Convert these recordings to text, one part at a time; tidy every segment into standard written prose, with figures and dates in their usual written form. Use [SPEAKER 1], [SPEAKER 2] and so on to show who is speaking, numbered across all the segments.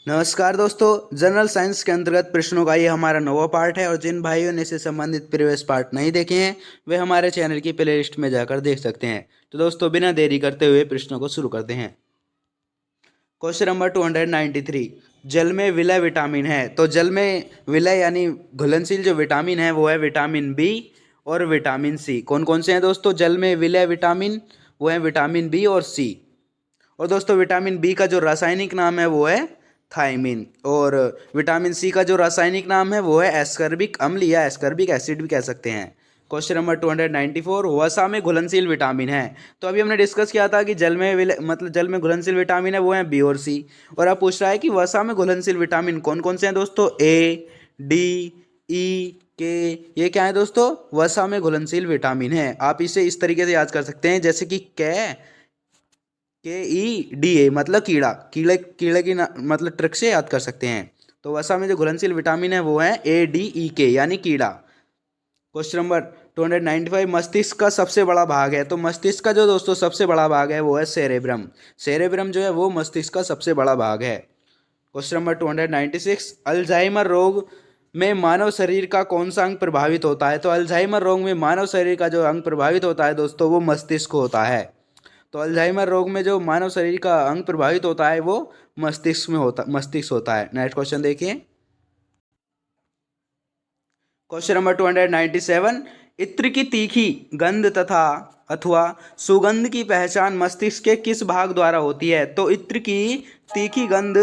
[SPEAKER 1] नमस्कार दोस्तों, general science के अंतर्गत प्रश्नों का ये हमारा नवा पार्ट है और जिन भाइयों ने इससे संबंधित प्रीवियस पार्ट नहीं देखे हैं वे हमारे चैनल की प्लेलिस्ट में जाकर देख सकते हैं। तो दोस्तों बिना देरी करते हुए प्रश्नों को शुरू करते हैं। क्वेश्चन नंबर 293, जल में विलय विटामिन है। तो जल में विलय यानी घुलनशील जो विटामिन है वो है विटामिन बी और विटामिन सी। कौन कौन से हैं दोस्तों जल में विलय विटामिन? वो है विटामिन बी और सी। और दोस्तों विटामिन बी का जो रासायनिक नाम है वो है थायमिन, और विटामिन सी का जो रासायनिक नाम है वो है एस्कर्बिक अम्ल या एस्कर्बिक एसिड भी कह सकते हैं। क्वेश्चन नंबर 294, वसा में घुलनशील विटामिन है। तो अभी हमने डिस्कस किया था कि जल में घुलनशील विटामिन है वो है बी और सी। और अब पूछ रहा है कि वसा में घुलनशील विटामिन कौन कौन से हैं दोस्तों? ए, डी, ई, के। ये क्या है दोस्तों? वसा में घुलनशील विटामिन है। आप इसे इस तरीके से याद कर सकते हैं जैसे कि KEDA मतलब कीड़ा, कीड़े कीड़े की मतलब ट्रिक से याद कर सकते हैं। तो वसा में जो घुलनशील विटामिन है वो है ADEK यानी कीड़ा। क्वेश्चन नंबर 295, मस्तिष्क का सबसे बड़ा भाग है। तो मस्तिष्क का जो दोस्तों सबसे बड़ा भाग है वो है सेरेब्रम। सेरेब्रम जो है वो मस्तिष्क का सबसे बड़ा भाग है। क्वेश्चन नंबर 296, अल्जाइमर रोग में मानव शरीर का कौन सा अंग प्रभावित होता है? तो अल्जाइमर रोग में मानव शरीर का जो अंग प्रभावित होता है दोस्तों वो मस्तिष्क होता है। तो अल्जाइमर रोग में जो मानव शरीर का अंग प्रभावित होता है वो मस्तिष्क होता है। नेक्स्ट क्वेश्चन देखिए। क्वेश्चन नंबर 297, इत्र की तीखी गंध तथा अथवा सुगंध की पहचान मस्तिष्क के किस भाग द्वारा होती है? तो इत्र की तीखी गंध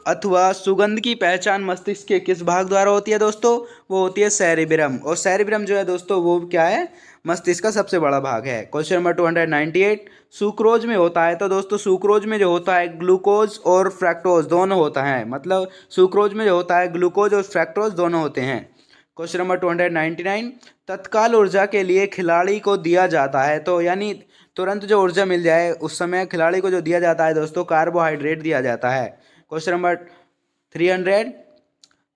[SPEAKER 1] अथवा सुगंध की पहचान मस्तिष्क के किस भाग द्वारा होती है दोस्तों? वो होती है सेरिब्रम। और सेरिब्रम जो है दोस्तों वो क्या है? मस्तिष्क का सबसे बड़ा भाग है। क्वेश्चन नंबर 298, सुक्रोज में होता है। तो दोस्तों सुक्रोज में जो होता है ग्लूकोज और फ्रैक्टोज दोनों होता है, मतलब सुक्रोज में जो होता है ग्लूकोज और फ्रैक्टोज दोनों होते हैं। क्वेश्चन नंबर 299, तत्काल ऊर्जा के लिए खिलाड़ी को दिया जाता है। तो यानी तुरंत जो ऊर्जा मिल जाए उस समय खिलाड़ी को जो दिया जाता है दोस्तों कार्बोहाइड्रेट दिया जाता है। Question number 300,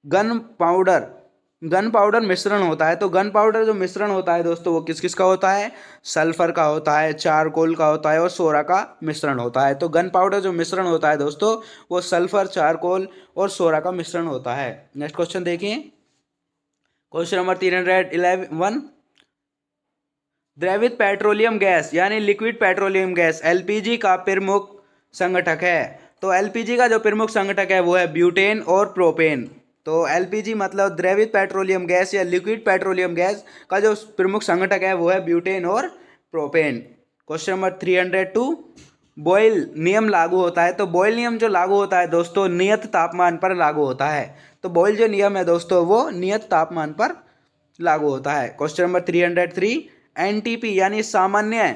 [SPEAKER 1] gun powder gun powder मिश्रण होता है। तो गन पाउडर जो मिश्रण होता है दोस्तों वो किस किस का होता है? सल्फर का होता है, चारकोल का होता है और सोरा का मिश्रण होता है। तो गन पाउडर जो मिश्रण होता है दोस्तों वो सल्फर, चारकोल और सोरा का मिश्रण होता है। नेक्स्ट क्वेश्चन देखिए। क्वेश्चन नंबर 311, द्रवित पेट्रोलियम गैस यानी लिक्विड पेट्रोलियम गैस एलपीजी का प्रमुख संगठक है। तो एलपीजी का जो प्रमुख संगठक है वो है ब्यूटेन और प्रोपेन। तो एलपीजी मतलब द्रवित पेट्रोलियम गैस या लिक्विड पेट्रोलियम गैस का जो प्रमुख संगठक है वो है ब्यूटेन और प्रोपेन। क्वेश्चन नंबर 302, बॉयल नियम लागू होता है। तो बॉयल नियम जो लागू होता है दोस्तों नियत तापमान पर लागू होता है। तो बॉयल जो नियम है दोस्तों वो नियत तापमान पर लागू होता है। क्वेश्चन नंबर 303, एनटीपी यानी सामान्य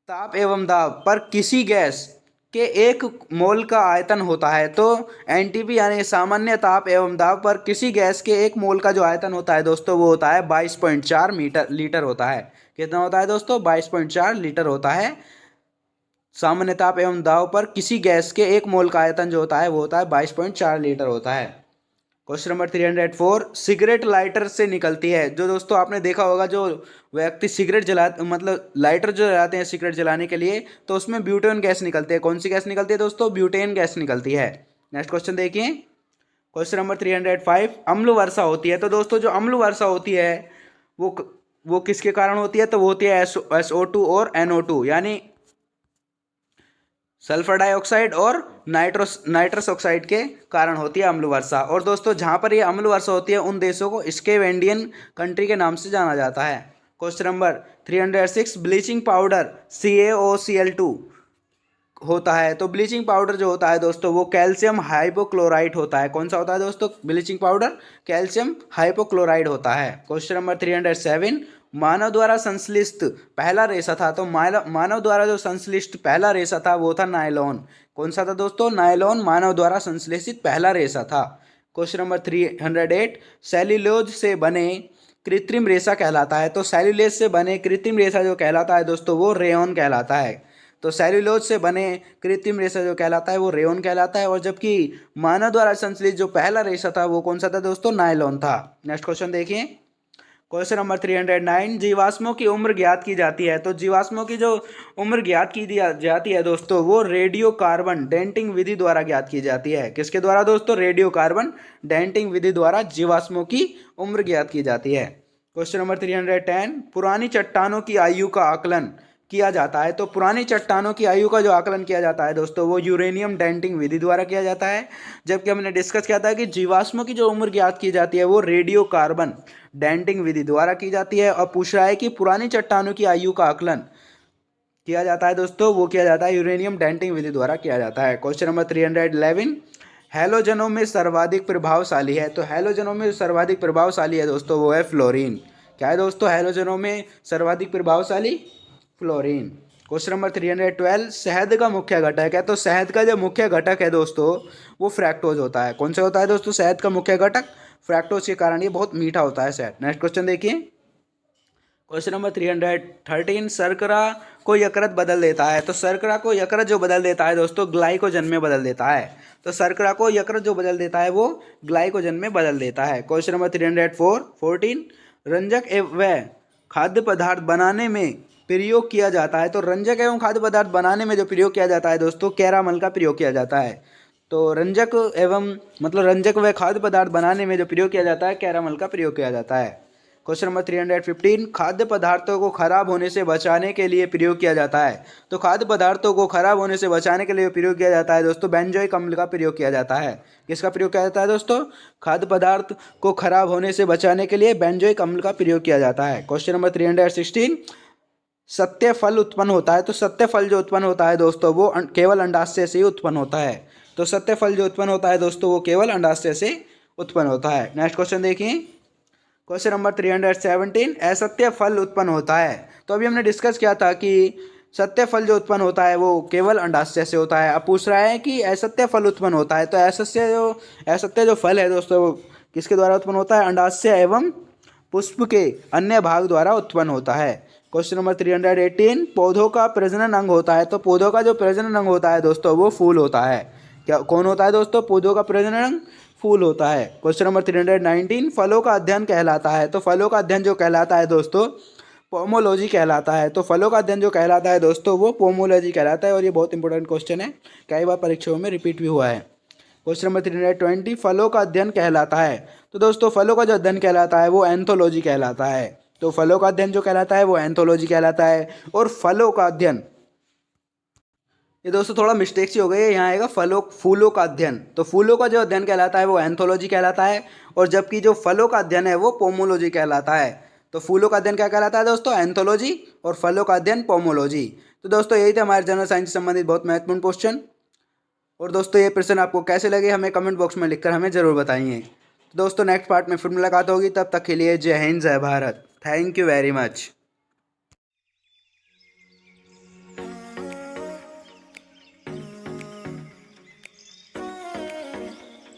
[SPEAKER 1] ताप एवं दाब पर किसी गैस के 1 मोल का आयतन होता है। तो एनटीपी यानी सामान्य ताप एवं दाब पर किसी गैस के 1 मोल का जो आयतन होता है दोस्तों वो होता है 22.4 लीटर होता है। कितना होता है दोस्तों? 22.4 लीटर होता है। सामान्य ताप एवं दाब पर किसी गैस के 1 मोल का आयतन जो होता है वो होता है 22.4 लीटर होता है। क्वेश्चन नंबर 304, सिगरेट लाइटर से निकलती है। जो दोस्तों आपने देखा होगा जो व्यक्ति सिगरेट जला मतलब लाइटर जो जलाते हैं सिगरेट जलाने के लिए तो उसमें ब्यूटेन गैस निकलती है। कौन सी गैस निकलती है दोस्तों? ब्यूटेन गैस निकलती है। नेक्स्ट क्वेश्चन देखिए। क्वेश्चन नंबर 305, अम्ल वर्षा होती है। तो दोस्तों जो अम्ल वर्षा होती है वो वो किसके कारण होती है? तो वो होती है SO2 और NO2 यानी सल्फर डाइऑक्साइड और नाइट्रस ऑक्साइड के कारण होती है अम्ल वर्षा। और दोस्तों जहाँ पर ये अम्ल वर्षा होती है उन देशों को स्केवेंडियन कंट्री के नाम से जाना जाता है। Question number 306, bleaching powder CaOCl2 होता है। तो ब्लीचिंग पाउडर जो होता है दोस्तों वो कैल्शियम हाइपोक्लोराइड होता है। कौन सा होता है दोस्तों? ब्लीचिंग पाउडर कैल्शियम हाइपोक्लोराइड होता है। क्वेश्चन नंबर 307, मानव द्वारा संश्लिष्ट पहला रेशा था। तो मानव द्वारा जो संश्लिष्ट पहला रेशा था वो था नायलॉन। कौन सा था दोस्तों? नायलॉन मानव द्वारा संश्लेषित पहला रेशा था। क्वेश्चन नंबर 308, सेल्यूलोज से बने कृत्रिम रेशा कहलाता है। तो सेल्यूलोज से बने कृत्रिम रेशा जो कहलाता है दोस्तों वो रेयॉन कहलाता है। तो सेल्यूलोज से बने कृत्रिम रेशा जो कहलाता है वो रेयॉन कहलाता है। और जबकि मानव द्वारा संश्लेषित जो पहला रेशा था वो कौन सा था दोस्तों? नायलॉन था। नेक्स्ट क्वेश्चन देखिए। क्वेश्चन नंबर 309, जीवाश्मों की उम्र ज्ञात की जाती है। तो जीवाश्मों की जो उम्र ज्ञात की जाती है दोस्तों, वो रेडियो कार्बन डेंटिंग विधि द्वारा ज्ञात की जाती है। किसके द्वारा दोस्तों? रेडियो कार्बन डेंटिंग विधि द्वारा जीवाश्मों की उम्र ज्ञात की जाती है। क्वेश्चन नंबर 310, पुरानी चट्टानों की आयु का आकलन किया जाता है। तो पुरानी चट्टानों की आयु का जो आकलन किया जाता है दोस्तों, वो यूरेनियम डेंटिंग विधि द्वारा किया जाता है। जबकि हमने डिस्कस किया था कि जीवाश्मों की जो उम्र ज्ञात की जाती है वो रेडियो कार्बन डेंटिंग विधि द्वारा की जाती है। और पूछ रहा है कि पुरानी चट्टानों की आयु का आकलन किया जाता है दोस्तों, वो किया जाता है यूरेनियम डेंटिंग विधि द्वारा किया जाता है। क्वेश्चन नंबर 311, हैलोजनों में सर्वाधिक प्रभावशाली है। तो हैलोजनों में सर्वाधिक प्रभावशाली है दोस्तों, वो है फ्लोरीन। क्या है दोस्तों हैलोजनों में सर्वाधिक प्रभावशाली? फ्लोरीन। क्वेश्चन नंबर 312, शहद का मुख्य घटक है। तो शहद का जो मुख्य घटक है दोस्तों, वो फ्रैक्टोज होता है। कौन सा होता है दोस्तों शहद का मुख्य घटक? फ्रैक्टोज के कारण ये बहुत मीठा होता है शहद। नेक्स्ट क्वेश्चन देखिए, क्वेश्चन नंबर 313, शर्करा को यकृत बदल देता है। तो शर्करा को यकृत जो बदल देता है दोस्तों, ग्लाइकोजन में बदल देता है। तो शर्करा को यकृत जो बदल देता है वो ग्लाइकोजन में बदल देता है। क्वेश्चन नंबर 314, रंजक एवं खाद्य पदार्थ बनाने में प्रयोग किया जाता है। तो रंजक एवं खाद्य पदार्थ बनाने में जो प्रयोग किया जाता है दोस्तों, कैरामल का प्रयोग किया जाता है। तो रंजक एवं मतलब रंजक व खाद्य पदार्थ बनाने में जो प्रयोग किया जाता है, कैरामल का प्रयोग किया जाता है। क्वेश्चन नंबर 315, खाद्य पदार्थों को खराब होने से बचाने के लिए प्रयोग किया जाता है। तो खाद्य पदार्थों को खराब होने से बचाने के लिए प्रयोग किया जाता है दोस्तों, बेंजोइक अम्ल का प्रयोग किया जाता है। किसका प्रयोग किया जाता है दोस्तों? खाद्य पदार्थ को खराब होने से बचाने के लिए बेंजोइक अम्ल का प्रयोग किया जाता है। क्वेश्चन नंबर 316, सत्य फल उत्पन्न होता है। तो सत्य फल जो उत्पन्न होता है दोस्तों, वो केवल अंडाशय से ही उत्पन्न होता है। तो सत्य फल जो उत्पन्न होता है दोस्तों, वो केवल अंडाशय से उत्पन्न होता है। नेक्स्ट क्वेश्चन देखिए, क्वेश्चन नंबर 317, असत्य फल उत्पन्न होता है। तो अभी हमने डिस्कस किया था कि सत्य फल जो उत्पन्न होता है वो केवल अंडाशय से होता है। अब पूछ रहा है कि असत्य फल उत्पन्न होता है। तो असत्य जो फल है दोस्तों, वो किसके द्वारा उत्पन्न होता है? अंडाशय एवं पुष्प के अन्य भाग द्वारा उत्पन्न होता है। क्वेश्चन नंबर 318, पौधों का प्रजनन अंग होता है। तो पौधों का जो प्रजनन अंग होता है दोस्तों, वो फूल होता है। क्या कौन होता है दोस्तों? पौधों का प्रजनन अंग फूल होता है। क्वेश्चन नंबर 319, फलों का अध्ययन कहलाता है। तो फलों का अध्ययन जो कहलाता है दोस्तों, पोमोलॉजी कहलाता है। तो फलों का अध्ययन जो कहलाता है दोस्तों, वो पोमोलॉजी कहलाता है। और ये बहुत इंपॉर्टेंट क्वेश्चन है, कई बार परीक्षाओं में रिपीट भी हुआ है। क्वेश्चन नंबर 320, फलों का अध्ययन कहलाता है। तो दोस्तों फलों का जो अध्ययन कहलाता है वो एंथोलॉजी कहलाता है। तो फलों का अध्ययन जो कहलाता है वो एंथोलॉजी कहलाता है। और फलों का अध्ययन, ये दोस्तों थोड़ा मिस्टेक सी हो गई है, यहाँ आएगा फूलों का अध्ययन। तो फूलों का जो अध्ययन कहलाता है वो एंथोलॉजी कहलाता है। और जबकि जो फलों का अध्ययन है वो पोमोलॉजी कहलाता है। तो फूलों का अध्ययन क्या कहलाता है दोस्तों? एंथोलॉजी। और फलों का अध्ययन पोमोलॉजी। तो दोस्तों यही थे हमारे जनरल साइंस से संबंधित बहुत महत्वपूर्ण क्वेश्चन। और दोस्तों ये प्रश्न आपको कैसे लगे हमें कमेंट बॉक्स में लिखकर हमें ज़रूर बताइए। तो दोस्तों नेक्स्ट पार्ट में फिर मुलाकात होगी, तब तक के लिए जय हिंद जय Bharat. Thank you very much.